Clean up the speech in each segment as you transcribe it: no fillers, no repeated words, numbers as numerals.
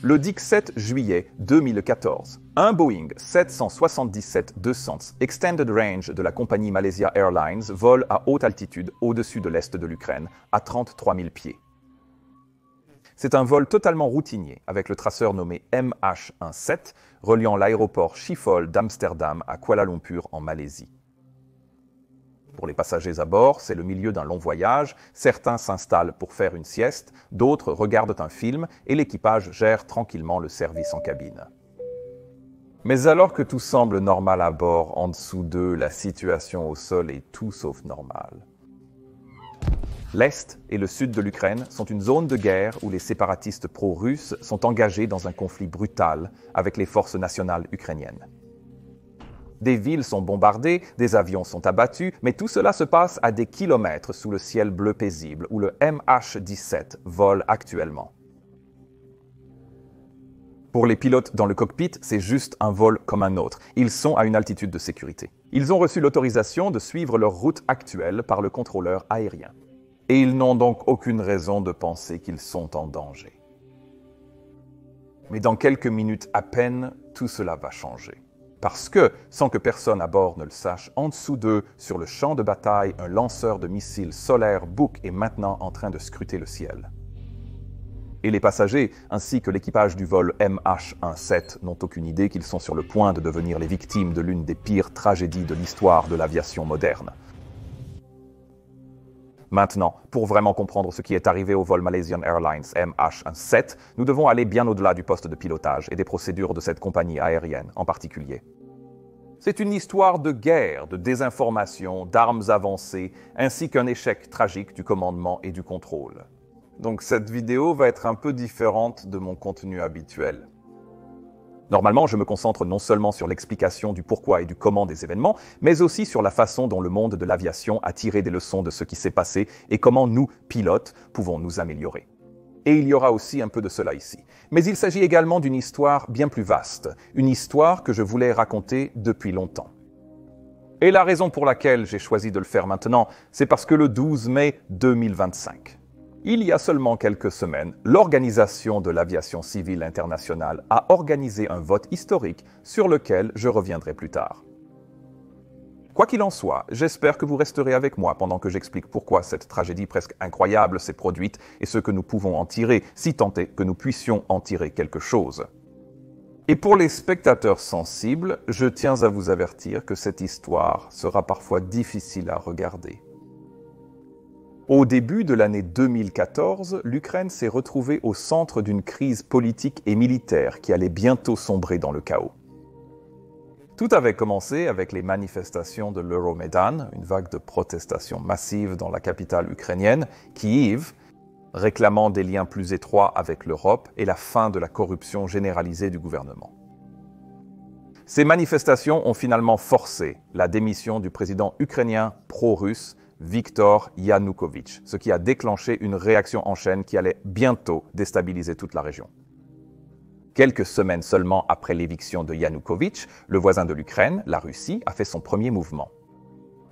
Le 17 juillet 2014, un Boeing 777-200 Extended Range de la compagnie Malaysia Airlines vole à haute altitude au-dessus de l'est de l'Ukraine, à 33 000 pieds. C'est un vol totalement routinier avec le traceur nommé MH17 reliant l'aéroport Schiphol d'Amsterdam à Kuala Lumpur en Malaisie. Pour les passagers à bord, c'est le milieu d'un long voyage, certains s'installent pour faire une sieste, d'autres regardent un film et l'équipage gère tranquillement le service en cabine. Mais alors que tout semble normal à bord, en dessous d'eux, la situation au sol est tout sauf normale. L'Est et le Sud de l'Ukraine sont une zone de guerre où les séparatistes pro-russes sont engagés dans un conflit brutal avec les forces nationales ukrainiennes. Des villes sont bombardées, des avions sont abattus, mais tout cela se passe à des kilomètres sous le ciel bleu paisible où le MH17 vole actuellement. Pour les pilotes dans le cockpit, c'est juste un vol comme un autre. Ils sont à une altitude de sécurité. Ils ont reçu l'autorisation de suivre leur route actuelle par le contrôleur aérien. Et ils n'ont donc aucune raison de penser qu'ils sont en danger. Mais dans quelques minutes à peine, tout cela va changer. Parce que, sans que personne à bord ne le sache, en dessous d'eux, sur le champ de bataille, un lanceur de missiles solaires Buk est maintenant en train de scruter le ciel. Et les passagers, ainsi que l'équipage du vol MH17, n'ont aucune idée qu'ils sont sur le point de devenir les victimes de l'une des pires tragédies de l'histoire de l'aviation moderne. Maintenant, pour vraiment comprendre ce qui est arrivé au vol Malaysian Airlines MH17, nous devons aller bien au-delà du poste de pilotage et des procédures de cette compagnie aérienne en particulier. C'est une histoire de guerre, de désinformation, d'armes avancées, ainsi qu'un échec tragique du commandement et du contrôle. Donc cette vidéo va être un peu différente de mon contenu habituel. Normalement, je me concentre non seulement sur l'explication du pourquoi et du comment des événements, mais aussi sur la façon dont le monde de l'aviation a tiré des leçons de ce qui s'est passé et comment nous, pilotes, pouvons nous améliorer. Et il y aura aussi un peu de cela ici. Mais il s'agit également d'une histoire bien plus vaste, une histoire que je voulais raconter depuis longtemps. Et la raison pour laquelle j'ai choisi de le faire maintenant, c'est parce que le 12 mai 2025, il y a seulement quelques semaines, l'Organisation de l'aviation civile internationale a organisé un vote historique sur lequel je reviendrai plus tard. Quoi qu'il en soit, j'espère que vous resterez avec moi pendant que j'explique pourquoi cette tragédie presque incroyable s'est produite et ce que nous pouvons en tirer, si tant est que nous puissions en tirer quelque chose. Et pour les spectateurs sensibles, je tiens à vous avertir que cette histoire sera parfois difficile à regarder. Au début de l'année 2014, l'Ukraine s'est retrouvée au centre d'une crise politique et militaire qui allait bientôt sombrer dans le chaos. Tout avait commencé avec les manifestations de l'Euromaidan, une vague de protestations massives dans la capitale ukrainienne, Kyiv, réclamant des liens plus étroits avec l'Europe et la fin de la corruption généralisée du gouvernement. Ces manifestations ont finalement forcé la démission du président ukrainien pro-russe Viktor Yanukovych, ce qui a déclenché une réaction en chaîne qui allait bientôt déstabiliser toute la région. Quelques semaines seulement après l'éviction de Yanukovych, le voisin de l'Ukraine, la Russie, a fait son premier mouvement.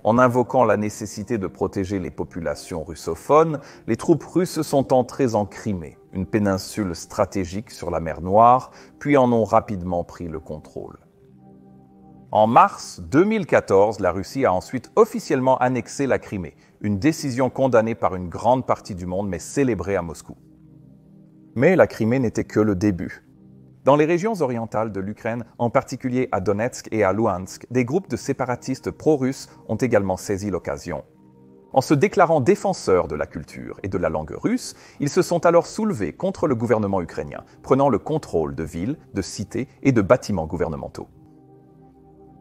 En invoquant la nécessité de protéger les populations russophones, les troupes russes sont entrées en Crimée, une péninsule stratégique sur la mer Noire, puis en ont rapidement pris le contrôle. En mars 2014, la Russie a ensuite officiellement annexé la Crimée, une décision condamnée par une grande partie du monde mais célébrée à Moscou. Mais la Crimée n'était que le début. Dans les régions orientales de l'Ukraine, en particulier à Donetsk et à Luhansk, des groupes de séparatistes pro-russes ont également saisi l'occasion. En se déclarant défenseurs de la culture et de la langue russe, ils se sont alors soulevés contre le gouvernement ukrainien, prenant le contrôle de villes, de cités et de bâtiments gouvernementaux.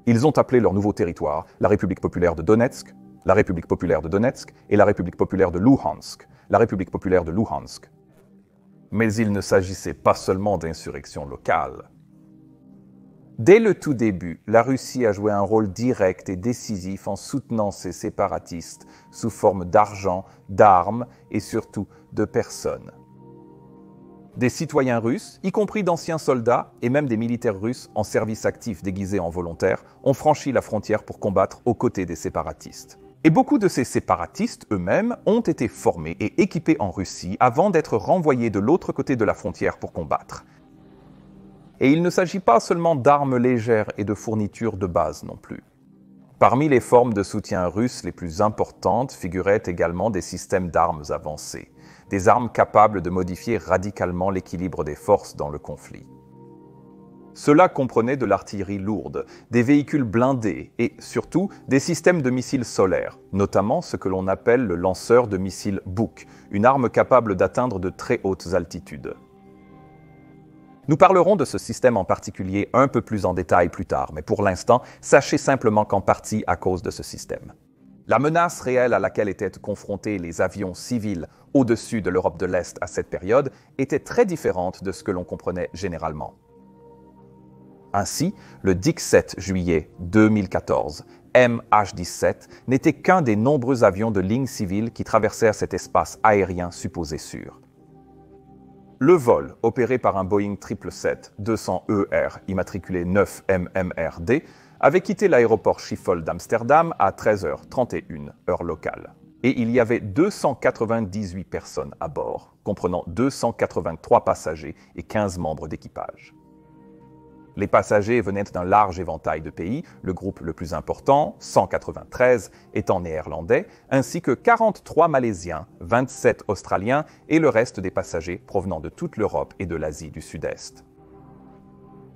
Ils ont appelé leur nouveau territoire la République populaire de Donetsk, la République populaire de Donetsk et la République populaire de Luhansk, la République populaire de Luhansk. Mais il ne s'agissait pas seulement d'insurrection locale. Dès le tout début, la Russie a joué un rôle direct et décisif en soutenant ces séparatistes sous forme d'argent, d'armes et surtout de personnes. Des citoyens russes, y compris d'anciens soldats et même des militaires russes en service actif déguisés en volontaires, ont franchi la frontière pour combattre aux côtés des séparatistes. Et beaucoup de ces séparatistes eux-mêmes ont été formés et équipés en Russie avant d'être renvoyés de l'autre côté de la frontière pour combattre. Et il ne s'agit pas seulement d'armes légères et de fournitures de base non plus. Parmi les formes de soutien russes les plus importantes figuraient également des systèmes d'armes avancées, des armes capables de modifier radicalement l'équilibre des forces dans le conflit. Cela comprenait de l'artillerie lourde, des véhicules blindés et, surtout, des systèmes de missiles solaires, notamment ce que l'on appelle le lanceur de missiles Buk, une arme capable d'atteindre de très hautes altitudes. Nous parlerons de ce système en particulier un peu plus en détail plus tard, mais pour l'instant, sachez simplement qu'en partie à cause de ce système. La menace réelle à laquelle étaient confrontés les avions civils au-dessus de l'Europe de l'Est à cette période était très différente de ce que l'on comprenait généralement. Ainsi, le 17 juillet 2014, MH17 n'était qu'un des nombreux avions de ligne civile qui traversèrent cet espace aérien supposé sûr. Le vol, opéré par un Boeing 777-200ER immatriculé 9MMRD, avait quitté l'aéroport Schiphol d'Amsterdam à 13h31, heure locale. Et il y avait 298 personnes à bord, comprenant 283 passagers et 15 membres d'équipage. Les passagers venaient d'un large éventail de pays, le groupe le plus important, 193, étant néerlandais, ainsi que 43 Malaisiens, 27 Australiens et le reste des passagers provenant de toute l'Europe et de l'Asie du Sud-Est.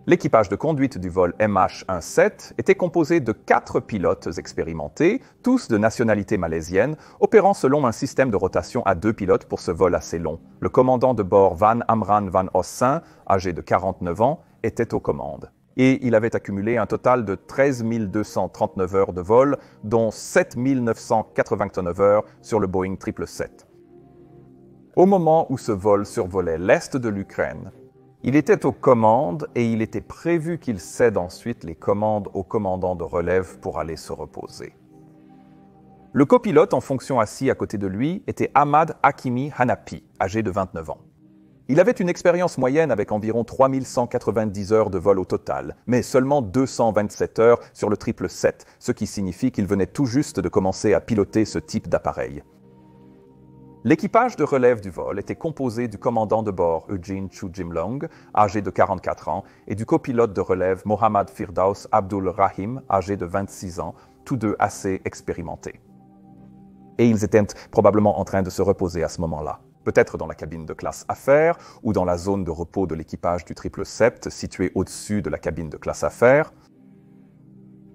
L'équipage de conduite du vol MH17 était composé de 4 pilotes expérimentés, tous de nationalité malaisienne, opérant selon un système de rotation à 2 pilotes pour ce vol assez long. Le commandant de bord Van Amran van Ossen, âgé de 49 ans, était aux commandes. Et il avait accumulé un total de 13 239 heures de vol, dont 7 989 heures sur le Boeing 777. Au moment où ce vol survolait l'est de l'Ukraine, il était aux commandes et il était prévu qu'il cède ensuite les commandes au commandant de relève pour aller se reposer. Le copilote en fonction assis à côté de lui était Ahmad Hakimi Hanapi, âgé de 29 ans. Il avait une expérience moyenne avec environ 3190 heures de vol au total, mais seulement 227 heures sur le 777, ce qui signifie qu'il venait tout juste de commencer à piloter ce type d'appareil. L'équipage de relève du vol était composé du commandant de bord Eugene Chu Jimlong, âgé de 44 ans, et du copilote de relève Mohammad Firdaus Abdul Rahim, âgé de 26 ans, tous deux assez expérimentés. Et ils étaient probablement en train de se reposer à ce moment-là. Peut-être dans la cabine de classe affaires ou dans la zone de repos de l'équipage du 777 située au-dessus de la cabine de classe affaires.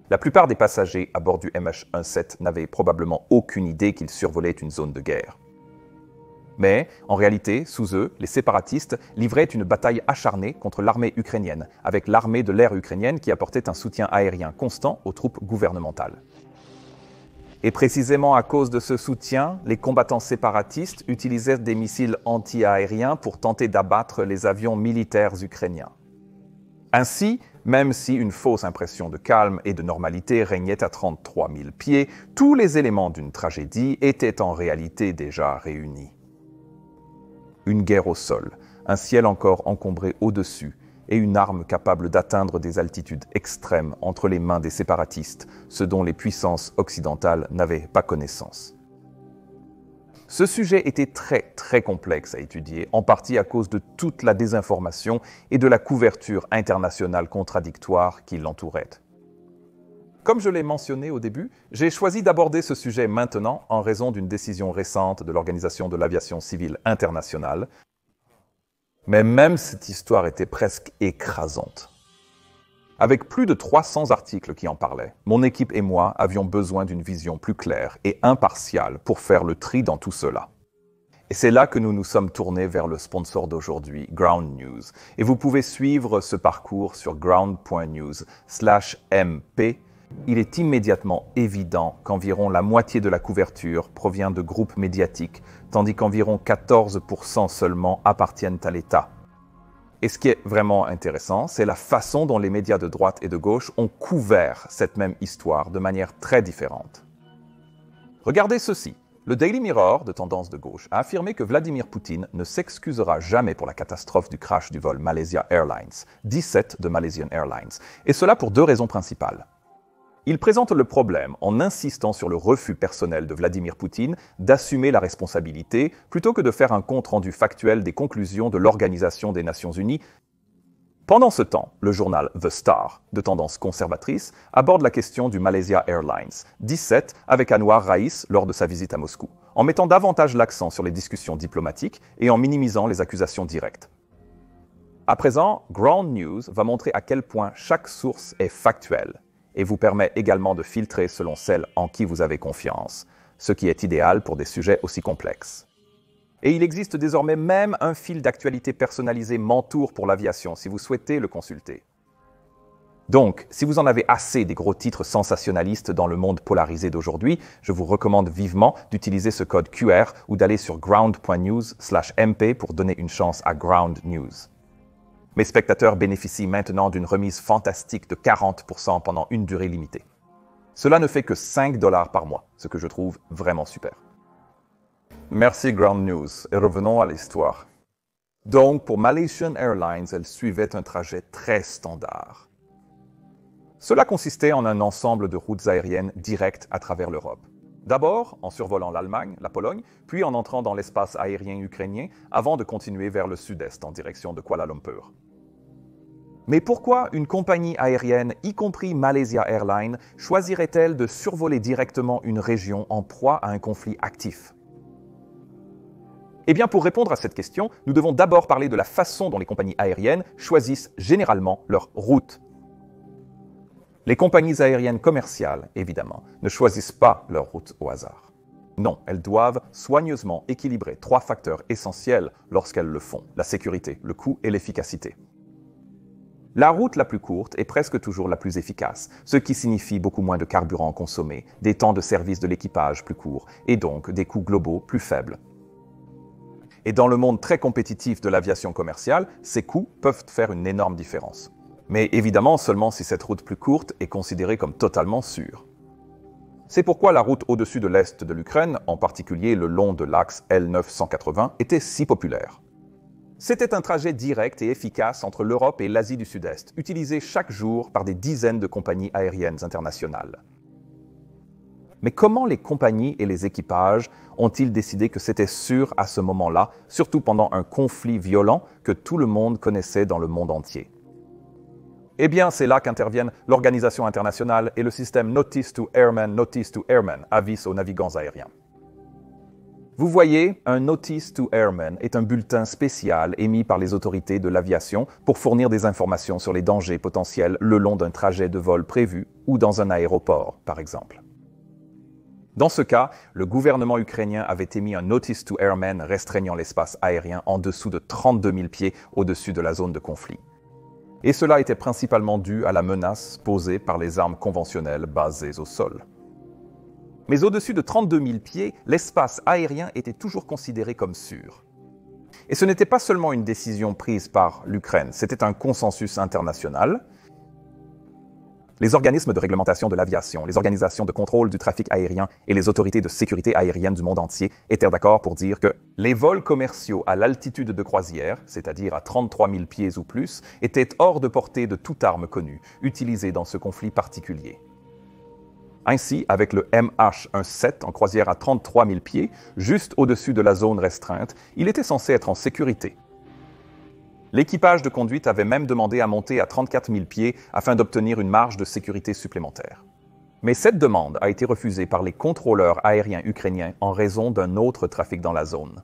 La plupart des passagers à bord du MH17 n'avaient probablement aucune idée qu'ils survolaient une zone de guerre. Mais, en réalité, sous eux, les séparatistes livraient une bataille acharnée contre l'armée ukrainienne, avec l'armée de l'air ukrainienne qui apportait un soutien aérien constant aux troupes gouvernementales. Et précisément à cause de ce soutien, les combattants séparatistes utilisaient des missiles anti-aériens pour tenter d'abattre les avions militaires ukrainiens. Ainsi, même si une fausse impression de calme et de normalité régnait à 33 000 pieds, tous les éléments d'une tragédie étaient en réalité déjà réunis. Une guerre au sol, un ciel encore encombré au-dessus, et une arme capable d'atteindre des altitudes extrêmes entre les mains des séparatistes, ce dont les puissances occidentales n'avaient pas connaissance. Ce sujet était très complexe à étudier, en partie à cause de toute la désinformation et de la couverture internationale contradictoire qui l'entourait. Comme je l'ai mentionné au début, j'ai choisi d'aborder ce sujet maintenant en raison d'une décision récente de l'Organisation de l'aviation civile internationale. Mais même cette histoire était presque écrasante. Avec plus de 300 articles qui en parlaient, mon équipe et moi avions besoin d'une vision plus claire et impartiale pour faire le tri dans tout cela. Et c'est là que nous nous sommes tournés vers le sponsor d'aujourd'hui, Ground News. Et vous pouvez suivre ce parcours sur ground.news/mp. Il est immédiatement évident qu'environ la moitié de la couverture provient de groupes médiatiques, tandis qu'environ 14% seulement appartiennent à l'État. Et ce qui est vraiment intéressant, c'est la façon dont les médias de droite et de gauche ont couvert cette même histoire de manière très différente. Regardez ceci. Le Daily Mirror, de tendance de gauche, a affirmé que Vladimir Poutine ne s'excusera jamais pour la catastrophe du crash du vol Malaysia Airlines, 17 de Malaysian Airlines, et cela pour deux raisons principales. Il présente le problème en insistant sur le refus personnel de Vladimir Poutine d'assumer la responsabilité plutôt que de faire un compte-rendu factuel des conclusions de l'Organisation des Nations Unies. Pendant ce temps, le journal The Star, de tendance conservatrice, aborde la question du Malaysia Airlines 17 avec Anwar Raïs lors de sa visite à Moscou, en mettant davantage l'accent sur les discussions diplomatiques et en minimisant les accusations directes. À présent, Ground News va montrer à quel point chaque source est factuelle et vous permet également de filtrer selon celle en qui vous avez confiance, ce qui est idéal pour des sujets aussi complexes. Et il existe désormais même un fil d'actualité personnalisé Mentour pour l'aviation si vous souhaitez le consulter. Donc, si vous en avez assez des gros titres sensationnalistes dans le monde polarisé d'aujourd'hui, je vous recommande vivement d'utiliser ce code QR ou d'aller sur ground.news/mp pour donner une chance à Ground News. Mes spectateurs bénéficient maintenant d'une remise fantastique de 40% pendant une durée limitée. Cela ne fait que $5 par mois, ce que je trouve vraiment super. Merci Ground News, et revenons à l'histoire. Donc, pour Malaysian Airlines, elle suivait un trajet très standard. Cela consistait en un ensemble de routes aériennes directes à travers l'Europe. D'abord, en survolant l'Allemagne, la Pologne, puis en entrant dans l'espace aérien ukrainien, avant de continuer vers le sud-est en direction de Kuala Lumpur. Mais pourquoi une compagnie aérienne, y compris Malaysia Airlines, choisirait-elle de survoler directement une région en proie à un conflit actif ? Eh bien, pour répondre à cette question, nous devons d'abord parler de la façon dont les compagnies aériennes choisissent généralement leur route. Les compagnies aériennes commerciales, évidemment, ne choisissent pas leur route au hasard. Non, elles doivent soigneusement équilibrer 3 facteurs essentiels lorsqu'elles le font: la sécurité, le coût et l'efficacité. La route la plus courte est presque toujours la plus efficace, ce qui signifie beaucoup moins de carburant consommé, des temps de service de l'équipage plus courts et donc des coûts globaux plus faibles. Et dans le monde très compétitif de l'aviation commerciale, ces coûts peuvent faire une énorme différence. Mais évidemment seulement si cette route plus courte est considérée comme totalement sûre. C'est pourquoi la route au-dessus de l'est de l'Ukraine, en particulier le long de l'axe L980, était si populaire. C'était un trajet direct et efficace entre l'Europe et l'Asie du Sud-Est, utilisé chaque jour par des dizaines de compagnies aériennes internationales. Mais comment les compagnies et les équipages ont-ils décidé que c'était sûr à ce moment-là, surtout pendant un conflit violent que tout le monde connaissait dans le monde entier? Eh bien, c'est là qu'interviennent l'Organisation internationale et le système Notice to Airmen, avis aux navigants aériens. Vous voyez, un Notice to Airmen est un bulletin spécial émis par les autorités de l'aviation pour fournir des informations sur les dangers potentiels le long d'un trajet de vol prévu ou dans un aéroport, par exemple. Dans ce cas, le gouvernement ukrainien avait émis un Notice to Airmen restreignant l'espace aérien en dessous de 32 000 pieds au-dessus de la zone de conflit. Et cela était principalement dû à la menace posée par les armes conventionnelles basées au sol. Mais au-dessus de 32 000 pieds, l'espace aérien était toujours considéré comme sûr. Et ce n'était pas seulement une décision prise par l'Ukraine, c'était un consensus international. Les organismes de réglementation de l'aviation, les organisations de contrôle du trafic aérien et les autorités de sécurité aérienne du monde entier étaient d'accord pour dire que les vols commerciaux à l'altitude de croisière, c'est-à-dire à 33 000 pieds ou plus, étaient hors de portée de toute arme connue, utilisée dans ce conflit particulier. Ainsi, avec le MH17 en croisière à 33 000 pieds, juste au-dessus de la zone restreinte, il était censé être en sécurité. L'équipage de conduite avait même demandé à monter à 34 000 pieds afin d'obtenir une marge de sécurité supplémentaire. Mais cette demande a été refusée par les contrôleurs aériens ukrainiens en raison d'un autre trafic dans la zone.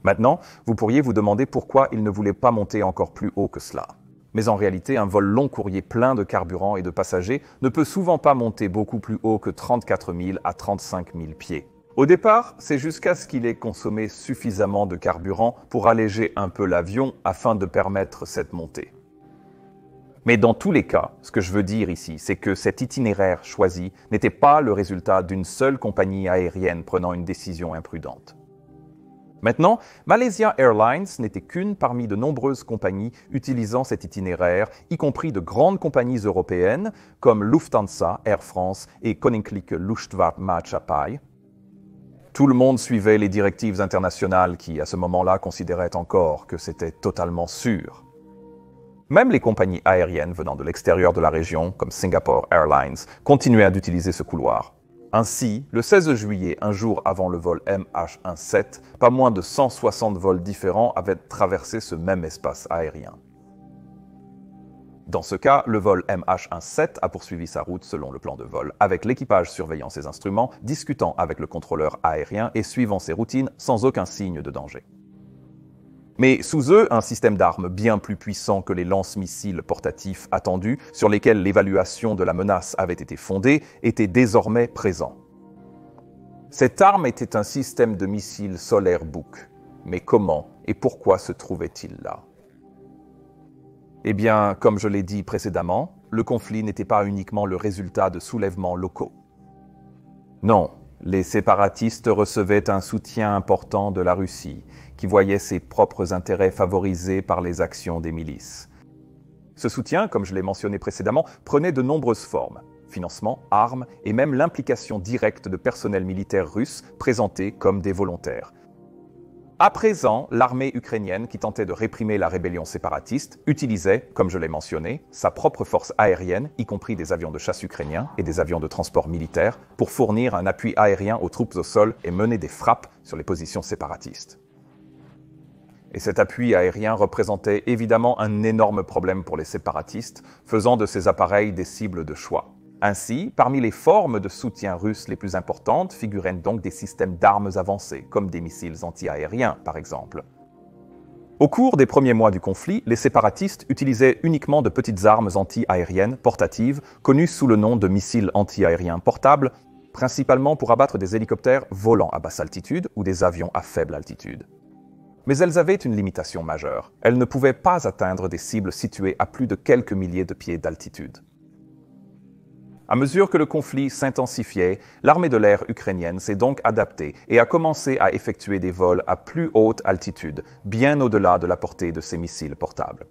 Maintenant, vous pourriez vous demander pourquoi ils ne voulaient pas monter encore plus haut que cela. Mais en réalité, un vol long courrier plein de carburant et de passagers ne peut souvent pas monter beaucoup plus haut que 34 000 à 35 000 pieds. Au départ, c'est jusqu'à ce qu'il ait consommé suffisamment de carburant pour alléger un peu l'avion afin de permettre cette montée. Mais dans tous les cas, ce que je veux dire ici, c'est que cet itinéraire choisi n'était pas le résultat d'une seule compagnie aérienne prenant une décision imprudente. Maintenant, Malaysia Airlines n'était qu'une parmi de nombreuses compagnies utilisant cet itinéraire, y compris de grandes compagnies européennes comme Lufthansa, Air France et Koninklijke Luchtvaartmaatschappij. Tout le monde suivait les directives internationales qui, à ce moment-là, considéraient encore que c'était totalement sûr. Même les compagnies aériennes venant de l'extérieur de la région, comme Singapore Airlines, continuaient d'utiliser ce couloir. Ainsi, le 16 juillet, un jour avant le vol MH17, pas moins de 160 vols différents avaient traversé ce même espace aérien. Dans ce cas, le vol MH17 a poursuivi sa route selon le plan de vol, avec l'équipage surveillant ses instruments, discutant avec le contrôleur aérien et suivant ses routines sans aucun signe de danger. Mais sous eux, un système d'armes bien plus puissant que les lance-missiles portatifs attendus, sur lesquels l'évaluation de la menace avait été fondée, était désormais présent. Cette arme était un système de missiles solaires Buk. Mais comment et pourquoi se trouvait-il là? Eh bien, comme je l'ai dit précédemment, le conflit n'était pas uniquement le résultat de soulèvements locaux. Non, les séparatistes recevaient un soutien important de la Russie, qui voyait ses propres intérêts favorisés par les actions des milices. Ce soutien, comme je l'ai mentionné précédemment, prenait de nombreuses formes: financement, armes et même l'implication directe de personnel militaire russe présentés comme des volontaires. À présent, l'armée ukrainienne, qui tentait de réprimer la rébellion séparatiste, utilisait, comme je l'ai mentionné, sa propre force aérienne, y compris des avions de chasse ukrainiens et des avions de transport militaire, pour fournir un appui aérien aux troupes au sol et mener des frappes sur les positions séparatistes. Et cet appui aérien représentait évidemment un énorme problème pour les séparatistes, faisant de ces appareils des cibles de choix. Ainsi, parmi les formes de soutien russes les plus importantes figuraient donc des systèmes d'armes avancées, comme des missiles anti-aériens par exemple. Au cours des premiers mois du conflit, les séparatistes utilisaient uniquement de petites armes anti-aériennes portatives, connues sous le nom de missiles anti-aériens portables, principalement pour abattre des hélicoptères volant à basse altitude ou des avions à faible altitude. Mais elles avaient une limitation majeure. Elles ne pouvaient pas atteindre des cibles situées à plus de quelques milliers de pieds d'altitude. À mesure que le conflit s'intensifiait, l'armée de l'air ukrainienne s'est donc adaptée et a commencé à effectuer des vols à plus haute altitude, bien au-delà de la portée de ces missiles portables.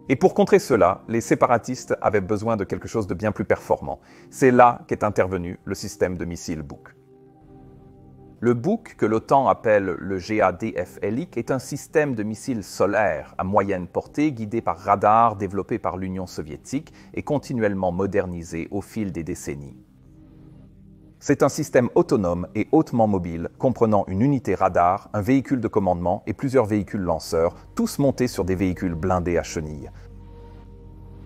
Et pour contrer cela, les séparatistes avaient besoin de quelque chose de bien plus performant. C'est là qu'est intervenu le système de missiles Buk. Le Buk, que l'OTAN appelle le GADF-LIC, est un système de missiles solaires à moyenne portée guidé par radar développé par l'Union soviétique et continuellement modernisé au fil des décennies. C'est un système autonome et hautement mobile, comprenant une unité radar, un véhicule de commandement et plusieurs véhicules lanceurs, tous montés sur des véhicules blindés à chenilles.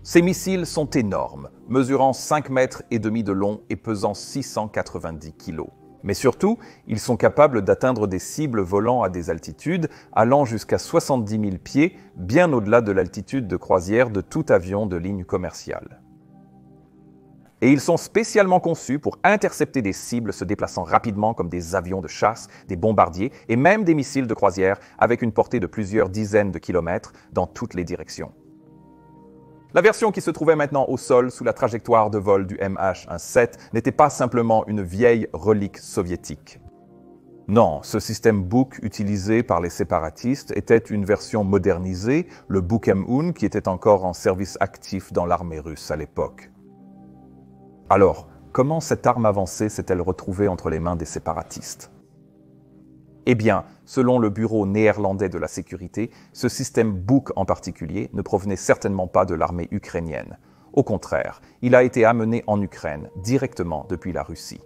Ces missiles sont énormes, mesurant 5,5 mètres de long et pesant 690 kg. Mais surtout, ils sont capables d'atteindre des cibles volant à des altitudes allant jusqu'à 70 000 pieds, bien au-delà de l'altitude de croisière de tout avion de ligne commerciale. Et ils sont spécialement conçus pour intercepter des cibles se déplaçant rapidement comme des avions de chasse, des bombardiers et même des missiles de croisière avec une portée de plusieurs dizaines de kilomètres dans toutes les directions. La version qui se trouvait maintenant au sol sous la trajectoire de vol du MH17 n'était pas simplement une vieille relique soviétique. Non, ce système Buk utilisé par les séparatistes était une version modernisée, le Buk-M1, qui était encore en service actif dans l'armée russe à l'époque. Alors, comment cette arme avancée s'est-elle retrouvée entre les mains des séparatistes ? Eh bien, selon le bureau néerlandais de la sécurité, ce système Buk en particulier ne provenait certainement pas de l'armée ukrainienne. Au contraire, il a été amené en Ukraine directement depuis la Russie.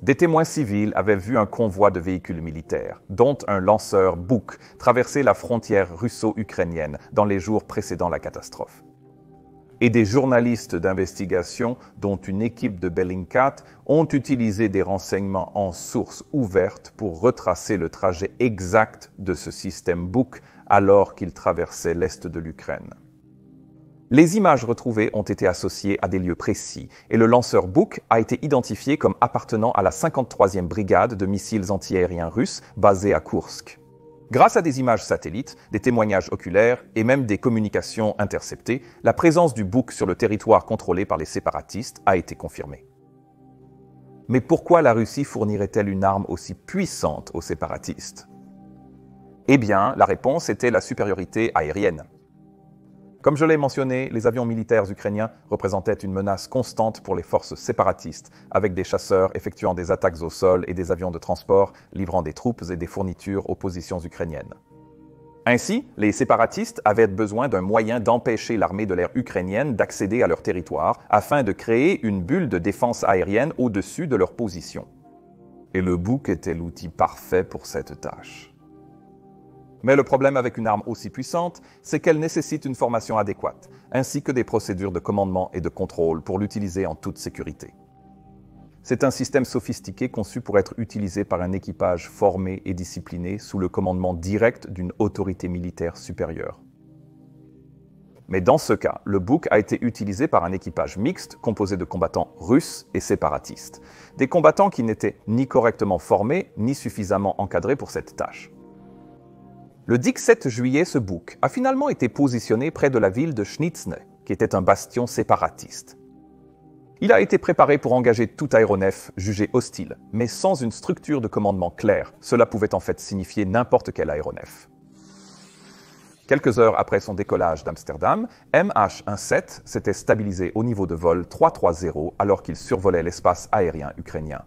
Des témoins civils avaient vu un convoi de véhicules militaires, dont un lanceur Buk, traverser la frontière russo-ukrainienne dans les jours précédant la catastrophe. Et des journalistes d'investigation, dont une équipe de Bellingcat, ont utilisé des renseignements en source ouverte pour retracer le trajet exact de ce système Buk alors qu'il traversait l'est de l'Ukraine. Les images retrouvées ont été associées à des lieux précis et le lanceur Buk a été identifié comme appartenant à la 53e brigade de missiles antiaériens russes basée à Koursk. Grâce à des images satellites, des témoignages oculaires et même des communications interceptées, la présence du Buk sur le territoire contrôlé par les séparatistes a été confirmée. Mais pourquoi la Russie fournirait-elle une arme aussi puissante aux séparatistes ? Eh bien, la réponse était la supériorité aérienne. Comme je l'ai mentionné, les avions militaires ukrainiens représentaient une menace constante pour les forces séparatistes, avec des chasseurs effectuant des attaques au sol et des avions de transport livrant des troupes et des fournitures aux positions ukrainiennes. Ainsi, les séparatistes avaient besoin d'un moyen d'empêcher l'armée de l'air ukrainienne d'accéder à leur territoire afin de créer une bulle de défense aérienne au-dessus de leur position. Et le Buk était l'outil parfait pour cette tâche. Mais le problème avec une arme aussi puissante, c'est qu'elle nécessite une formation adéquate, ainsi que des procédures de commandement et de contrôle pour l'utiliser en toute sécurité. C'est un système sophistiqué conçu pour être utilisé par un équipage formé et discipliné sous le commandement direct d'une autorité militaire supérieure. Mais dans ce cas, le Buk a été utilisé par un équipage mixte composé de combattants russes et séparatistes, des combattants qui n'étaient ni correctement formés ni suffisamment encadrés pour cette tâche. Le 17 juillet, ce Buk a finalement été positionné près de la ville de Schnitsny, qui était un bastion séparatiste. Il a été préparé pour engager tout aéronef jugé hostile, mais sans une structure de commandement claire. Cela pouvait en fait signifier n'importe quel aéronef. Quelques heures après son décollage d'Amsterdam, MH17 s'était stabilisé au niveau de vol 330 alors qu'il survolait l'espace aérien ukrainien.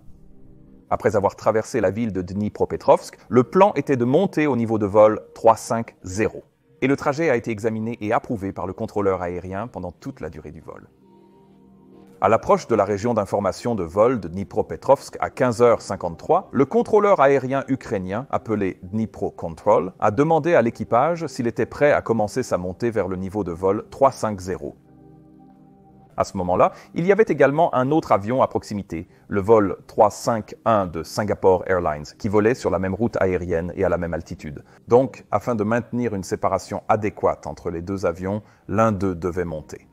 Après avoir traversé la ville de Dnipropetrovsk, le plan était de monter au niveau de vol 350. Et le trajet a été examiné et approuvé par le contrôleur aérien pendant toute la durée du vol. À l'approche de la région d'information de vol de Dnipropetrovsk à 15h53, le contrôleur aérien ukrainien, appelé Dnipro Control, a demandé à l'équipage s'il était prêt à commencer sa montée vers le niveau de vol 350. À ce moment-là, il y avait également un autre avion à proximité, le vol 351 de Singapore Airlines, qui volait sur la même route aérienne et à la même altitude. Donc, afin de maintenir une séparation adéquate entre les deux avions, l'un d'eux devait monter.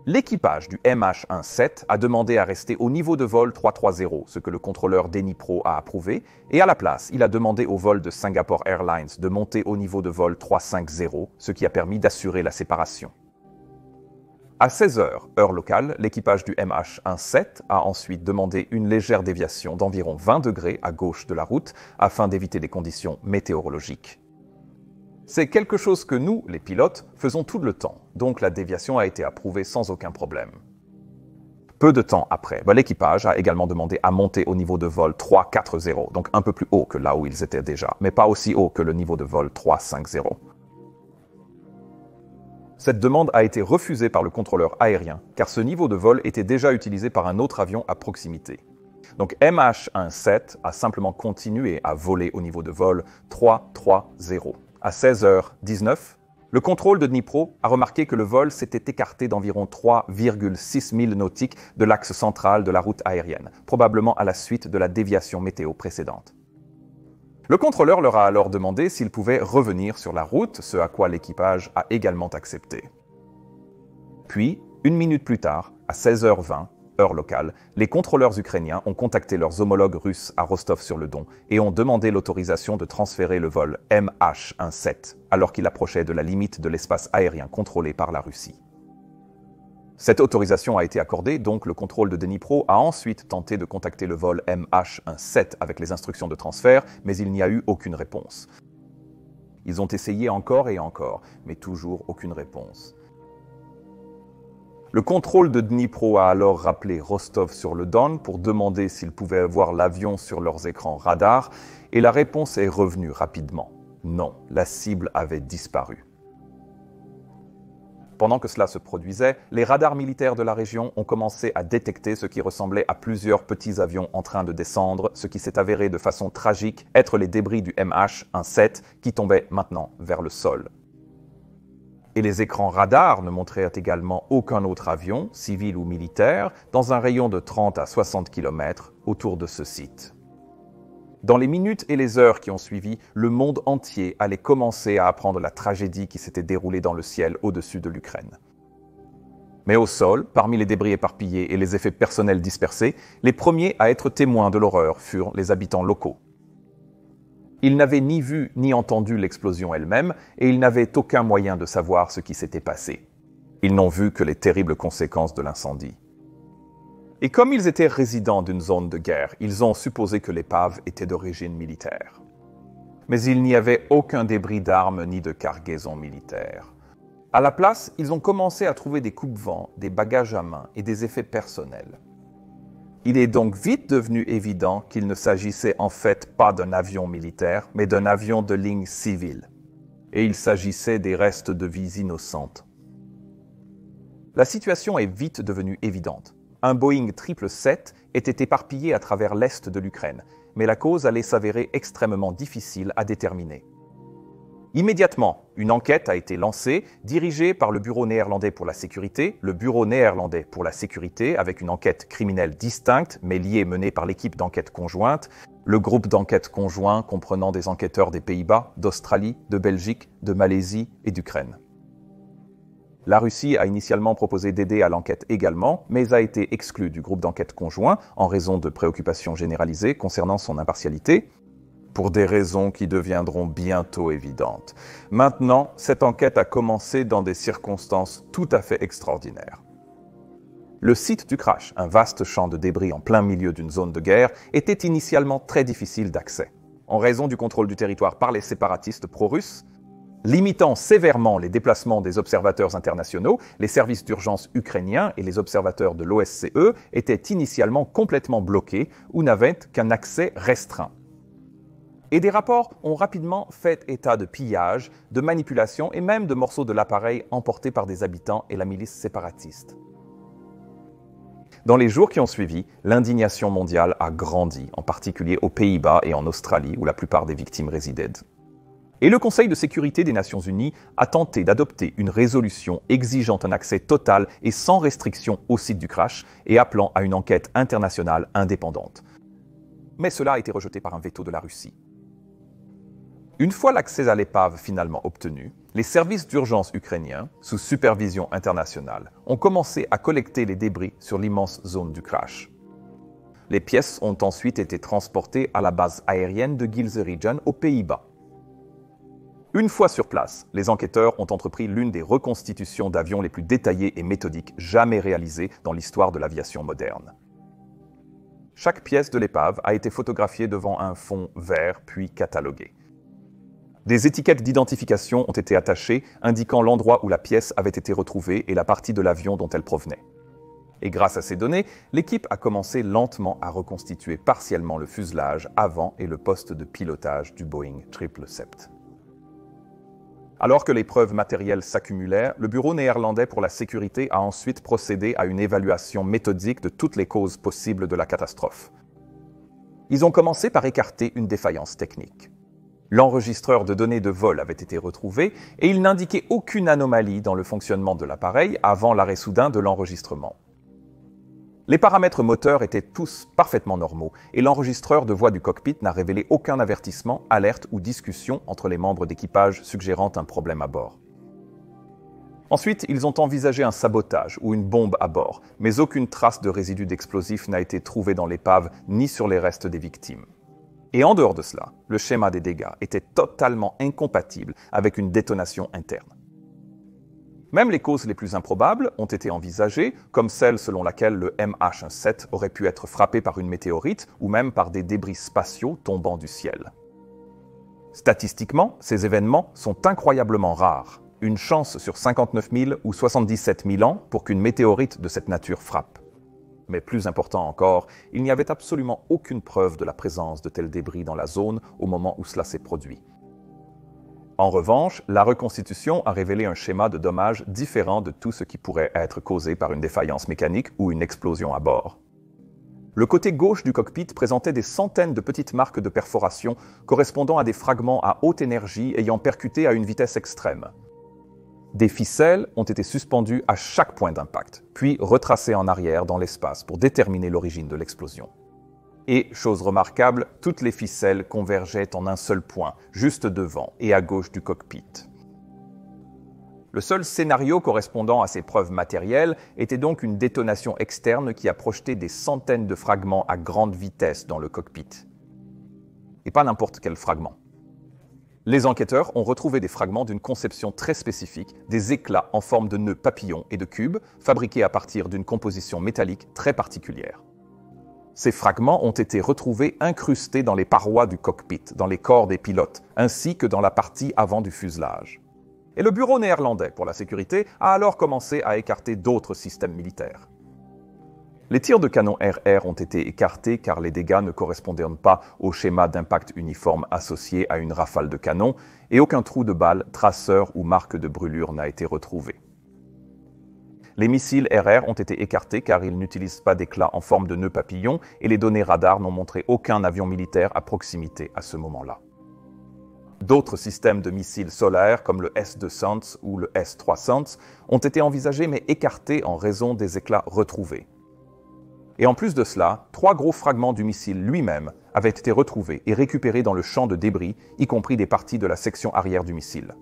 L'équipage du MH17 a demandé à rester au niveau de vol 330, ce que le contrôleur Dnipro a approuvé, et à la place, il a demandé au vol de Singapore Airlines de monter au niveau de vol 350, ce qui a permis d'assurer la séparation. À 16h, heure locale, l'équipage du MH17 a ensuite demandé une légère déviation d'environ 20 degrés à gauche de la route afin d'éviter des conditions météorologiques. C'est quelque chose que nous, les pilotes, faisons tout le temps, donc la déviation a été approuvée sans aucun problème. Peu de temps après, l'équipage a également demandé à monter au niveau de vol 340, donc un peu plus haut que là où ils étaient déjà, mais pas aussi haut que le niveau de vol 350. Cette demande a été refusée par le contrôleur aérien, car ce niveau de vol était déjà utilisé par un autre avion à proximité. Donc MH17 a simplement continué à voler au niveau de vol 330. À 16h19, le contrôle de Dnipro a remarqué que le vol s'était écarté d'environ 3,6 milles nautiques de l'axe central de la route aérienne, probablement à la suite de la déviation météo précédente. Le contrôleur leur a alors demandé s'ils pouvaient revenir sur la route, ce à quoi l'équipage a également accepté. Puis, une minute plus tard, à 16h20, heure locale, les contrôleurs ukrainiens ont contacté leurs homologues russes à Rostov-sur-le-Don et ont demandé l'autorisation de transférer le vol MH17 alors qu'il approchait de la limite de l'espace aérien contrôlé par la Russie. Cette autorisation a été accordée, donc le contrôle de Dnipro a ensuite tenté de contacter le vol MH17 avec les instructions de transfert, mais il n'y a eu aucune réponse. Ils ont essayé encore et encore, mais toujours aucune réponse. Le contrôle de Dnipro a alors rappelé Rostov-sur-le-Don pour demander s'ils pouvaient voir l'avion sur leurs écrans radars, et la réponse est revenue rapidement. Non, la cible avait disparu. Pendant que cela se produisait, les radars militaires de la région ont commencé à détecter ce qui ressemblait à plusieurs petits avions en train de descendre, ce qui s'est avéré de façon tragique être les débris du MH17 qui tombaient maintenant vers le sol. Et les écrans radars ne montraient également aucun autre avion, civil ou militaire, dans un rayon de 30 à 60 km autour de ce site. Dans les minutes et les heures qui ont suivi, le monde entier allait commencer à apprendre la tragédie qui s'était déroulée dans le ciel au-dessus de l'Ukraine. Mais au sol, parmi les débris éparpillés et les effets personnels dispersés, les premiers à être témoins de l'horreur furent les habitants locaux. Ils n'avaient ni vu ni entendu l'explosion elle-même et ils n'avaient aucun moyen de savoir ce qui s'était passé. Ils n'ont vu que les terribles conséquences de l'incendie. Et comme ils étaient résidents d'une zone de guerre, ils ont supposé que l'épave était d'origine militaire. Mais il n'y avait aucun débris d'armes ni de cargaison militaire. À la place, ils ont commencé à trouver des coupe-vents, des bagages à main et des effets personnels. Il est donc vite devenu évident qu'il ne s'agissait en fait pas d'un avion militaire, mais d'un avion de ligne civile. Et il s'agissait des restes de vies innocentes. La situation est vite devenue évidente. Un Boeing 777 était éparpillé à travers l'est de l'Ukraine, mais la cause allait s'avérer extrêmement difficile à déterminer. Immédiatement, une enquête a été lancée, dirigée par le Bureau néerlandais pour la sécurité, le Bureau néerlandais pour la sécurité, avec une enquête criminelle distincte, mais liée menée par l'équipe d'enquête conjointe, le groupe d'enquête conjoint comprenant des enquêteurs des Pays-Bas, d'Australie, de Belgique, de Malaisie et d'Ukraine. La Russie a initialement proposé d'aider à l'enquête également, mais a été exclue du groupe d'enquête conjoint en raison de préoccupations généralisées concernant son impartialité, pour des raisons qui deviendront bientôt évidentes. Maintenant, cette enquête a commencé dans des circonstances tout à fait extraordinaires. Le site du crash, un vaste champ de débris en plein milieu d'une zone de guerre, était initialement très difficile d'accès, en raison du contrôle du territoire par les séparatistes pro-russes, limitant sévèrement les déplacements des observateurs internationaux. Les services d'urgence ukrainiens et les observateurs de l'OSCE étaient initialement complètement bloqués ou n'avaient qu'un accès restreint. Et des rapports ont rapidement fait état de pillages, de manipulations et même de morceaux de l'appareil emportés par des habitants et la milice séparatiste. Dans les jours qui ont suivi, l'indignation mondiale a grandi, en particulier aux Pays-Bas et en Australie, où la plupart des victimes résidaient. Et le Conseil de sécurité des Nations Unies a tenté d'adopter une résolution exigeant un accès total et sans restriction au site du crash et appelant à une enquête internationale indépendante. Mais cela a été rejeté par un veto de la Russie. Une fois l'accès à l'épave finalement obtenu, les services d'urgence ukrainiens, sous supervision internationale, ont commencé à collecter les débris sur l'immense zone du crash. Les pièces ont ensuite été transportées à la base aérienne de Gilserigen aux Pays-Bas. Une fois sur place, les enquêteurs ont entrepris l'une des reconstitutions d'avions les plus détaillées et méthodiques jamais réalisées dans l'histoire de l'aviation moderne. Chaque pièce de l'épave a été photographiée devant un fond vert puis cataloguée. Des étiquettes d'identification ont été attachées, indiquant l'endroit où la pièce avait été retrouvée et la partie de l'avion dont elle provenait. Et grâce à ces données, l'équipe a commencé lentement à reconstituer partiellement le fuselage avant et le poste de pilotage du Boeing 777. Alors que les preuves matérielles s'accumulèrent, le Bureau néerlandais pour la sécurité a ensuite procédé à une évaluation méthodique de toutes les causes possibles de la catastrophe. Ils ont commencé par écarter une défaillance technique. L'enregistreur de données de vol avait été retrouvé et il n'indiquait aucune anomalie dans le fonctionnement de l'appareil avant l'arrêt soudain de l'enregistrement. Les paramètres moteurs étaient tous parfaitement normaux et l'enregistreur de voix du cockpit n'a révélé aucun avertissement, alerte ou discussion entre les membres d'équipage suggérant un problème à bord. Ensuite, ils ont envisagé un sabotage ou une bombe à bord, mais aucune trace de résidus d'explosifs n'a été trouvée dans l'épave ni sur les restes des victimes. Et en dehors de cela, le schéma des dégâts était totalement incompatible avec une détonation interne. Même les causes les plus improbables ont été envisagées, comme celle selon laquelle le MH17 aurait pu être frappé par une météorite ou même par des débris spatiaux tombant du ciel. Statistiquement, ces événements sont incroyablement rares, une chance sur 59 000 ou 77 000 ans pour qu'une météorite de cette nature frappe. Mais plus important encore, il n'y avait absolument aucune preuve de la présence de tels débris dans la zone au moment où cela s'est produit. En revanche, la reconstitution a révélé un schéma de dommages différent de tout ce qui pourrait être causé par une défaillance mécanique ou une explosion à bord. Le côté gauche du cockpit présentait des centaines de petites marques de perforation correspondant à des fragments à haute énergie ayant percuté à une vitesse extrême. Des ficelles ont été suspendues à chaque point d'impact, puis retracées en arrière dans l'espace pour déterminer l'origine de l'explosion. Et, chose remarquable, toutes les ficelles convergeaient en un seul point, juste devant et à gauche du cockpit. Le seul scénario correspondant à ces preuves matérielles était donc une détonation externe qui a projeté des centaines de fragments à grande vitesse dans le cockpit. Et pas n'importe quel fragment. Les enquêteurs ont retrouvé des fragments d'une conception très spécifique, des éclats en forme de nœuds papillons et de cubes, fabriqués à partir d'une composition métallique très particulière. Ces fragments ont été retrouvés incrustés dans les parois du cockpit, dans les corps des pilotes, ainsi que dans la partie avant du fuselage. Et le Bureau néerlandais pour la sécurité a alors commencé à écarter d'autres systèmes militaires. Les tirs de canon RR ont été écartés car les dégâts ne correspondaient pas au schéma d'impact uniforme associé à une rafale de canon et aucun trou de balle, traceur ou marque de brûlure n'a été retrouvé. Les missiles RR ont été écartés car ils n'utilisent pas d'éclats en forme de nœud papillon et les données radars n'ont montré aucun avion militaire à proximité à ce moment-là. D'autres systèmes de missiles solaires, comme le S-200 ou le S-300, ont été envisagés mais écartés en raison des éclats retrouvés. Et en plus de cela, 3 gros fragments du missile lui-même avaient été retrouvés et récupérés dans le champ de débris, y compris des parties de la section arrière du missile.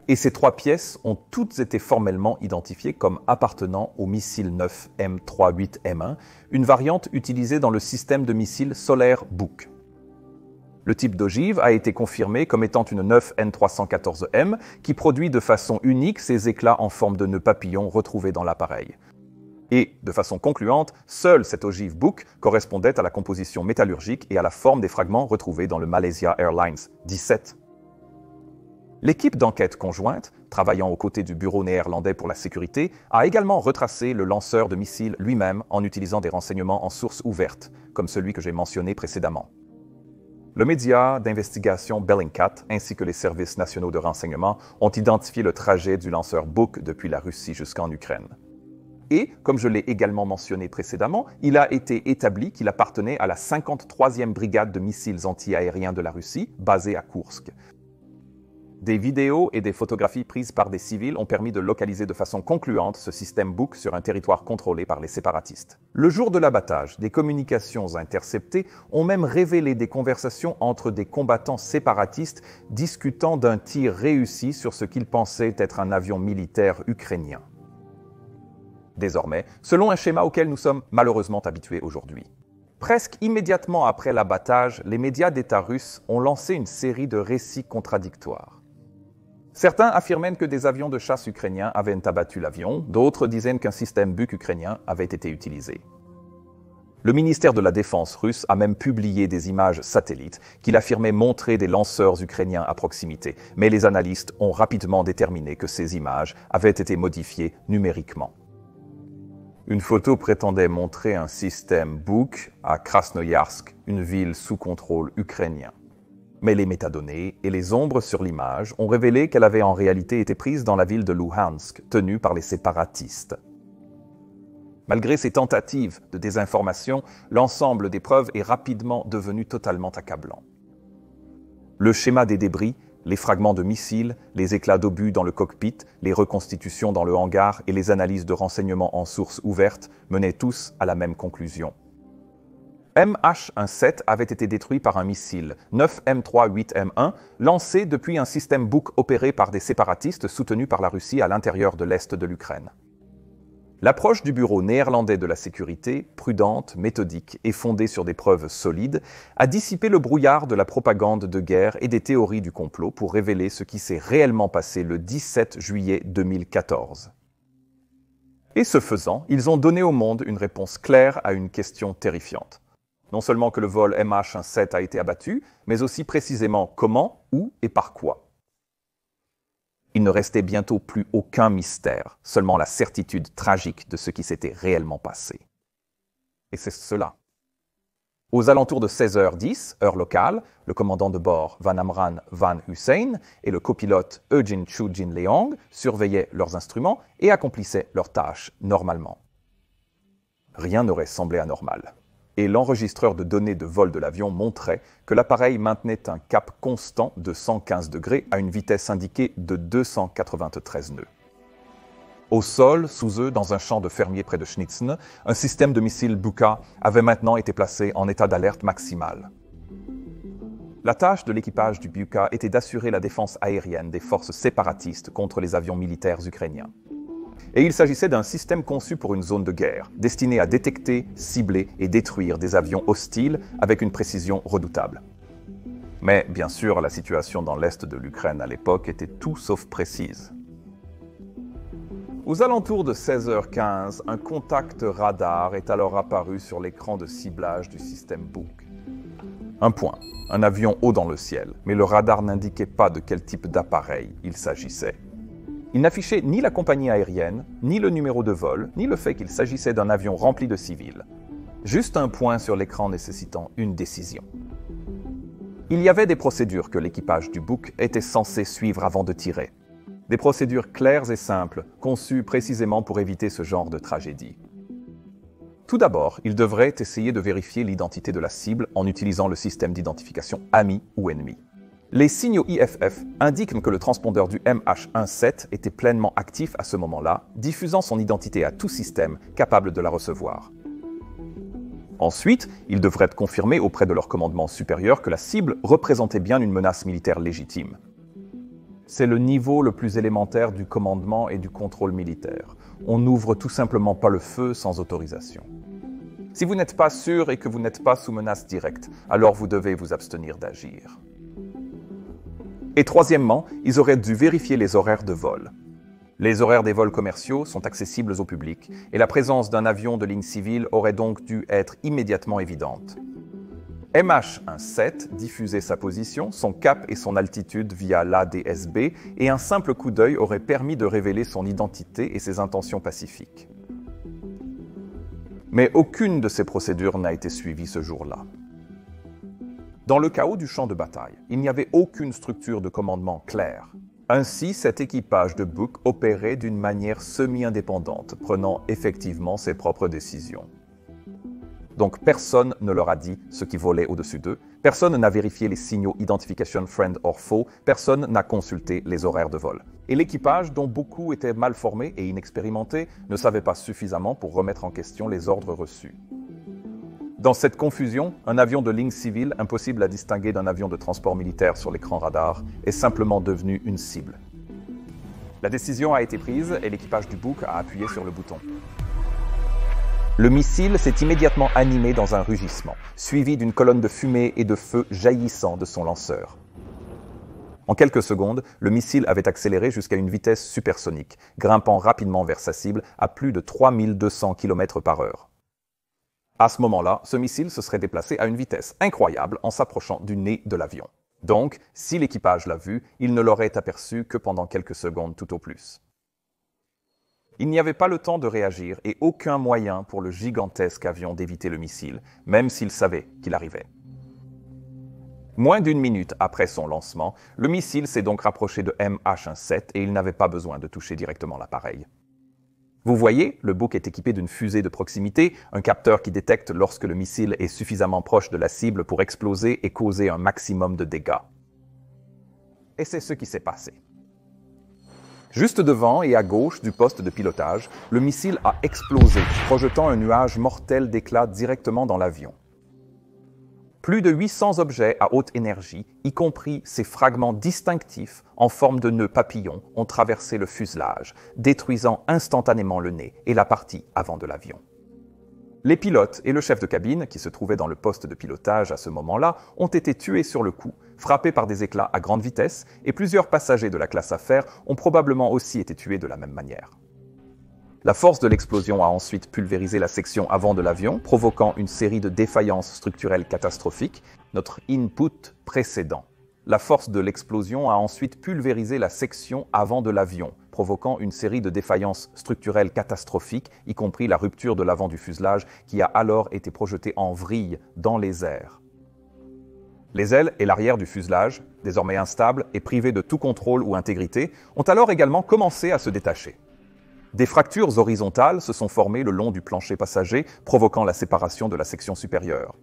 Et ces 3 pièces ont toutes été formellement identifiées comme appartenant au missile 9 M38M1, une variante utilisée dans le système de missiles solaire Buk. Le type d'ogive a été confirmé comme étant une 9 N314M qui produit de façon unique ces éclats en forme de nœud papillon retrouvés dans l'appareil. Et, de façon concluante, seule cette ogive Buk correspondait à la composition métallurgique et à la forme des fragments retrouvés dans le Malaysia Airlines 17. L'équipe d'enquête conjointe, travaillant aux côtés du Bureau néerlandais pour la sécurité, a également retracé le lanceur de missiles lui-même en utilisant des renseignements en source ouverte, comme celui que j'ai mentionné précédemment. Le média d'investigation Bellingcat ainsi que les services nationaux de renseignement ont identifié le trajet du lanceur Buk depuis la Russie jusqu'en Ukraine. Et, comme je l'ai également mentionné précédemment, il a été établi qu'il appartenait à la 53e brigade de missiles anti-aériens de la Russie, basée à Koursk. Des vidéos et des photographies prises par des civils ont permis de localiser de façon concluante ce système Buk sur un territoire contrôlé par les séparatistes. Le jour de l'abattage, des communications interceptées ont même révélé des conversations entre des combattants séparatistes discutant d'un tir réussi sur ce qu'ils pensaient être un avion militaire ukrainien. Désormais, selon un schéma auquel nous sommes malheureusement habitués aujourd'hui. Presque immédiatement après l'abattage, les médias d'État russes ont lancé une série de récits contradictoires. Certains affirmaient que des avions de chasse ukrainiens avaient abattu l'avion, d'autres disaient qu'un système Buk ukrainien avait été utilisé. Le ministère de la Défense russe a même publié des images satellites qu'il affirmait montrer des lanceurs ukrainiens à proximité, mais les analystes ont rapidement déterminé que ces images avaient été modifiées numériquement. Une photo prétendait montrer un système Buk à Krasnoyarsk, une ville sous contrôle ukrainien. Mais les métadonnées et les ombres sur l'image ont révélé qu'elle avait en réalité été prise dans la ville de Luhansk, tenue par les séparatistes. Malgré ces tentatives de désinformation, l'ensemble des preuves est rapidement devenu totalement accablant. Le schéma des débris, les fragments de missiles, les éclats d'obus dans le cockpit, les reconstitutions dans le hangar et les analyses de renseignements en source ouverte menaient tous à la même conclusion. MH17 avait été détruit par un missile 9M38M1 lancé depuis un système Buk opéré par des séparatistes soutenus par la Russie à l'intérieur de l'est de l'Ukraine. L'approche du Bureau néerlandais de la sécurité, prudente, méthodique et fondée sur des preuves solides, a dissipé le brouillard de la propagande de guerre et des théories du complot pour révéler ce qui s'est réellement passé le 17 juillet 2014. Et ce faisant, ils ont donné au monde une réponse claire à une question terrifiante. Non seulement que le vol MH17 a été abattu, mais aussi précisément comment, où et par quoi. Il ne restait bientôt plus aucun mystère, seulement la certitude tragique de ce qui s'était réellement passé. Et c'est cela. Aux alentours de 16h10, heure locale, le commandant de bord Van Amran Van Hussein et le copilote Eugene Chu Jin Leong surveillaient leurs instruments et accomplissaient leurs tâches normalement. Rien n'aurait semblé anormal. Et l'enregistreur de données de vol de l'avion montrait que l'appareil maintenait un cap constant de 115 degrés à une vitesse indiquée de 293 nœuds. Au sol, sous eux, dans un champ de fermiers près de Schnitzen, un système de missiles Buka avait maintenant été placé en état d'alerte maximale. La tâche de l'équipage du Buka était d'assurer la défense aérienne des forces séparatistes contre les avions militaires ukrainiens. Et il s'agissait d'un système conçu pour une zone de guerre, destiné à détecter, cibler et détruire des avions hostiles avec une précision redoutable. Mais bien sûr, la situation dans l'est de l'Ukraine à l'époque était tout sauf précise. Aux alentours de 16h15, un contact radar est alors apparu sur l'écran de ciblage du système Buk. Un point, un avion haut dans le ciel, mais le radar n'indiquait pas de quel type d'appareil il s'agissait. Il n'affichait ni la compagnie aérienne, ni le numéro de vol, ni le fait qu'il s'agissait d'un avion rempli de civils. Juste un point sur l'écran nécessitant une décision. Il y avait des procédures que l'équipage du Buk était censé suivre avant de tirer. Des procédures claires et simples, conçues précisément pour éviter ce genre de tragédie. Tout d'abord, il devrait essayer de vérifier l'identité de la cible en utilisant le système d'identification ami ou ennemi. Les signaux IFF indiquent que le transpondeur du MH17 était pleinement actif à ce moment-là, diffusant son identité à tout système capable de la recevoir. Ensuite, ils devraient confirmer auprès de leur commandement supérieur que la cible représentait bien une menace militaire légitime. C'est le niveau le plus élémentaire du commandement et du contrôle militaire. On n'ouvre tout simplement pas le feu sans autorisation. Si vous n'êtes pas sûr et que vous n'êtes pas sous menace directe, alors vous devez vous abstenir d'agir. Et troisièmement, ils auraient dû vérifier les horaires de vol. Les horaires des vols commerciaux sont accessibles au public et la présence d'un avion de ligne civile aurait donc dû être immédiatement évidente. MH17 diffusait sa position, son cap et son altitude via l'ADSB et un simple coup d'œil aurait permis de révéler son identité et ses intentions pacifiques. Mais aucune de ces procédures n'a été suivie ce jour-là. Dans le chaos du champ de bataille, il n'y avait aucune structure de commandement claire. Ainsi, cet équipage de Book opérait d'une manière semi-indépendante, prenant effectivement ses propres décisions. Donc personne ne leur a dit ce qui volait au-dessus d'eux, personne n'a vérifié les signaux Identification Friend or Foe, personne n'a consulté les horaires de vol. Et l'équipage, dont beaucoup étaient mal formés et inexpérimentés, ne savait pas suffisamment pour remettre en question les ordres reçus. Dans cette confusion, un avion de ligne civile, impossible à distinguer d'un avion de transport militaire sur l'écran radar, est simplement devenu une cible. La décision a été prise et l'équipage du Book a appuyé sur le bouton. Le missile s'est immédiatement animé dans un rugissement, suivi d'une colonne de fumée et de feu jaillissant de son lanceur. En quelques secondes, le missile avait accéléré jusqu'à une vitesse supersonique, grimpant rapidement vers sa cible à plus de 3200 km/h. À ce moment-là, ce missile se serait déplacé à une vitesse incroyable en s'approchant du nez de l'avion. Donc, si l'équipage l'a vu, il ne l'aurait aperçu que pendant quelques secondes tout au plus. Il n'y avait pas le temps de réagir et aucun moyen pour le gigantesque avion d'éviter le missile, même s'il savait qu'il arrivait. Moins d'une minute après son lancement, le missile s'est donc rapproché de MH17 et il n'avait pas besoin de toucher directement l'appareil. Vous voyez, le Book est équipé d'une fusée de proximité, un capteur qui détecte lorsque le missile est suffisamment proche de la cible pour exploser et causer un maximum de dégâts. Et c'est ce qui s'est passé. Juste devant et à gauche du poste de pilotage, le missile a explosé, projetant un nuage mortel d'éclats directement dans l'avion. Plus de 800 objets à haute énergie, y compris ces fragments distinctifs en forme de nœuds papillons, ont traversé le fuselage, détruisant instantanément le nez et la partie avant de l'avion. Les pilotes et le chef de cabine, qui se trouvaient dans le poste de pilotage à ce moment-là, ont été tués sur le coup, frappés par des éclats à grande vitesse, et plusieurs passagers de la classe affaires ont probablement aussi été tués de la même manière. La force de l'explosion a ensuite pulvérisé la section avant de l'avion, provoquant une série de défaillances structurelles catastrophiques, notre input précédent. La force de l'explosion a ensuite pulvérisé la section avant de l'avion, provoquant une série de défaillances structurelles catastrophiques, y compris la rupture de l'avant du fuselage qui a alors été projeté en vrille dans les airs. Les ailes et l'arrière du fuselage, désormais instables et privés de tout contrôle ou intégrité, ont alors également commencé à se détacher. Des fractures horizontales se sont formées le long du plancher passager, provoquant la séparation de la section supérieure.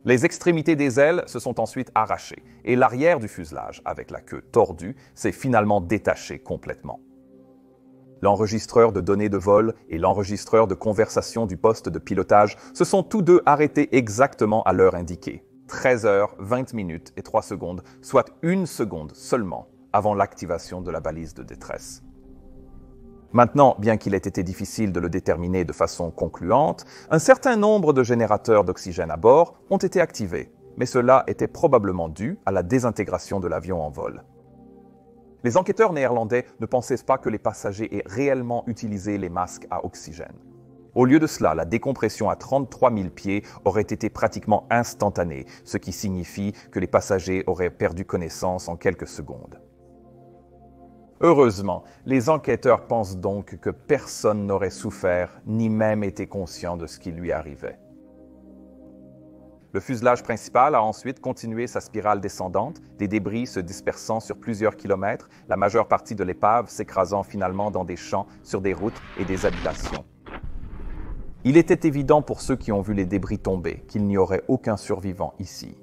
Les extrémités des ailes se sont ensuite arrachées, et l'arrière du fuselage, avec la queue tordue, s'est finalement détaché complètement. L'enregistreur de données de vol et l'enregistreur de conversation du poste de pilotage se sont tous deux arrêtés exactement à l'heure indiquée, 13h, 20 minutes et 3 secondes, soit 1 seconde seulement avant l'activation de la balise de détresse. Maintenant, bien qu'il ait été difficile de le déterminer de façon concluante, un certain nombre de générateurs d'oxygène à bord ont été activés, mais cela était probablement dû à la désintégration de l'avion en vol. Les enquêteurs néerlandais ne pensaient pas que les passagers aient réellement utilisé les masques à oxygène. Au lieu de cela, la décompression à 33 000 pieds aurait été pratiquement instantanée, ce qui signifie que les passagers auraient perdu connaissance en quelques secondes. Heureusement, les enquêteurs pensent donc que personne n'aurait souffert ni même été conscient de ce qui lui arrivait. Le fuselage principal a ensuite continué sa spirale descendante, des débris se dispersant sur plusieurs kilomètres, la majeure partie de l'épave s'écrasant finalement dans des champs, sur des routes et des habitations. Il était évident pour ceux qui ont vu les débris tomber qu'il n'y aurait aucun survivant ici.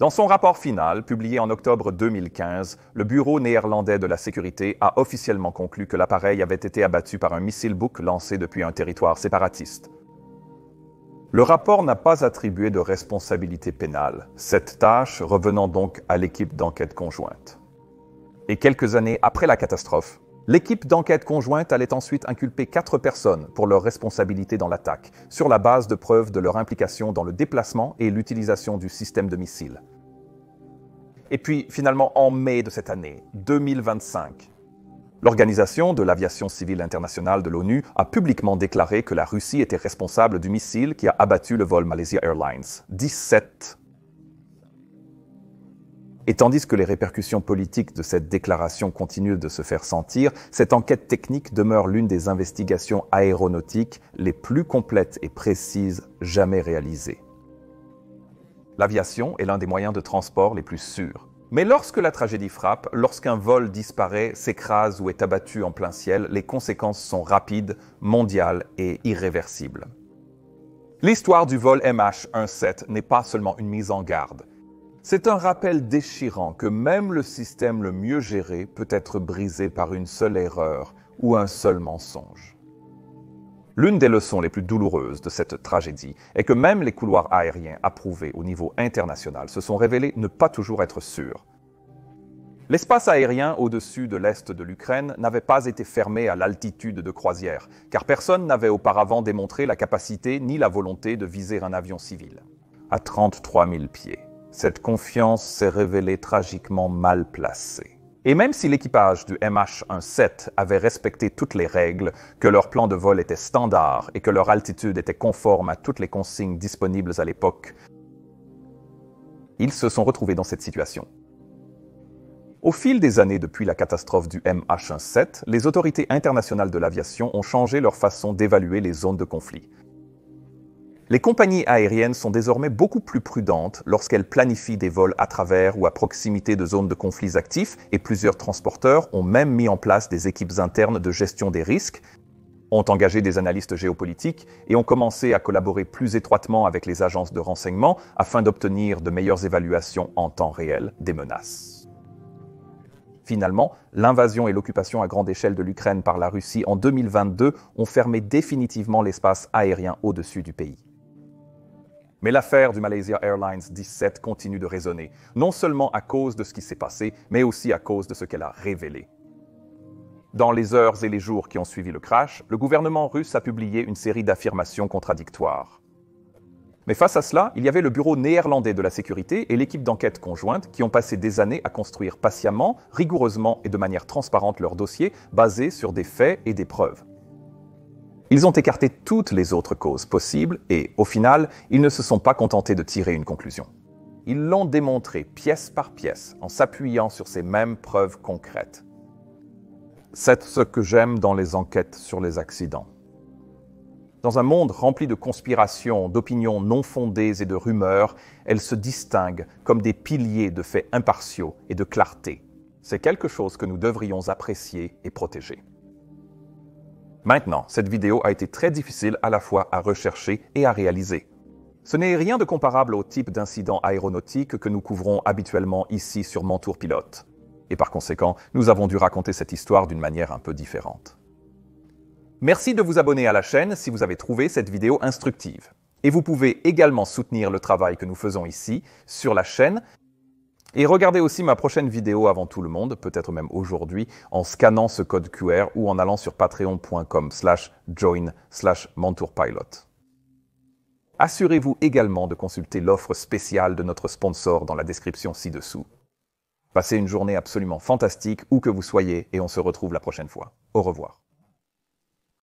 Dans son rapport final, publié en octobre 2015, le Bureau néerlandais de la sécurité a officiellement conclu que l'appareil avait été abattu par un missile Buk lancé depuis un territoire séparatiste. Le rapport n'a pas attribué de responsabilité pénale, cette tâche revenant donc à l'équipe d'enquête conjointe. Et quelques années après la catastrophe, l'équipe d'enquête conjointe allait ensuite inculper 4 personnes pour leur responsabilité dans l'attaque, sur la base de preuves de leur implication dans le déplacement et l'utilisation du système de missiles. Et puis, finalement, en mai de cette année, 2025, l'Organisation de l'aviation civile internationale de l'ONU a publiquement déclaré que la Russie était responsable du missile qui a abattu le vol Malaysia Airlines 17. Et tandis que les répercussions politiques de cette déclaration continuent de se faire sentir, cette enquête technique demeure l'une des investigations aéronautiques les plus complètes et précises jamais réalisées. L'aviation est l'un des moyens de transport les plus sûrs. Mais lorsque la tragédie frappe, lorsqu'un vol disparaît, s'écrase ou est abattu en plein ciel, les conséquences sont rapides, mondiales et irréversibles. L'histoire du vol MH17 n'est pas seulement une mise en garde. C'est un rappel déchirant que même le système le mieux géré peut être brisé par une seule erreur ou un seul mensonge. L'une des leçons les plus douloureuses de cette tragédie est que même les couloirs aériens approuvés au niveau international se sont révélés ne pas toujours être sûrs. L'espace aérien au-dessus de l'est de l'Ukraine n'avait pas été fermé à l'altitude de croisière, car personne n'avait auparavant démontré la capacité ni la volonté de viser un avion civil. À 33 000 pieds. Cette confiance s'est révélée tragiquement mal placée. Et même si l'équipage du MH17 avait respecté toutes les règles, que leur plan de vol était standard et que leur altitude était conforme à toutes les consignes disponibles à l'époque, ils se sont retrouvés dans cette situation. Au fil des années depuis la catastrophe du MH17, les autorités internationales de l'aviation ont changé leur façon d'évaluer les zones de conflit. Les compagnies aériennes sont désormais beaucoup plus prudentes lorsqu'elles planifient des vols à travers ou à proximité de zones de conflits actifs et plusieurs transporteurs ont même mis en place des équipes internes de gestion des risques, ont engagé des analystes géopolitiques et ont commencé à collaborer plus étroitement avec les agences de renseignement afin d'obtenir de meilleures évaluations en temps réel des menaces. Finalement, l'invasion et l'occupation à grande échelle de l'Ukraine par la Russie en 2022 ont fermé définitivement l'espace aérien au-dessus du pays. Mais l'affaire du Malaysia Airlines 17 continue de résonner, non seulement à cause de ce qui s'est passé, mais aussi à cause de ce qu'elle a révélé. Dans les heures et les jours qui ont suivi le crash, le gouvernement russe a publié une série d'affirmations contradictoires. Mais face à cela, il y avait le Bureau néerlandais de la sécurité et l'équipe d'enquête conjointe qui ont passé des années à construire patiemment, rigoureusement et de manière transparente leur dossier basé sur des faits et des preuves. Ils ont écarté toutes les autres causes possibles et, au final, ils ne se sont pas contentés de tirer une conclusion. Ils l'ont démontré pièce par pièce en s'appuyant sur ces mêmes preuves concrètes. C'est ce que j'aime dans les enquêtes sur les accidents. Dans un monde rempli de conspirations, d'opinions non fondées et de rumeurs, elles se distinguent comme des piliers de faits impartiaux et de clarté. C'est quelque chose que nous devrions apprécier et protéger. Maintenant, cette vidéo a été très difficile à la fois à rechercher et à réaliser. Ce n'est rien de comparable au type d'incident aéronautique que nous couvrons habituellement ici sur Montour Pilote. Et par conséquent, nous avons dû raconter cette histoire d'une manière un peu différente. Merci de vous abonner à la chaîne si vous avez trouvé cette vidéo instructive. Et vous pouvez également soutenir le travail que nous faisons ici, sur la chaîne. Et regardez aussi ma prochaine vidéo avant tout le monde, peut-être même aujourd'hui, en scannant ce code QR ou en allant sur patreon.com/join/montourpilot. Assurez-vous également de consulter l'offre spéciale de notre sponsor dans la description ci-dessous. Passez une journée absolument fantastique où que vous soyez et on se retrouve la prochaine fois. Au revoir.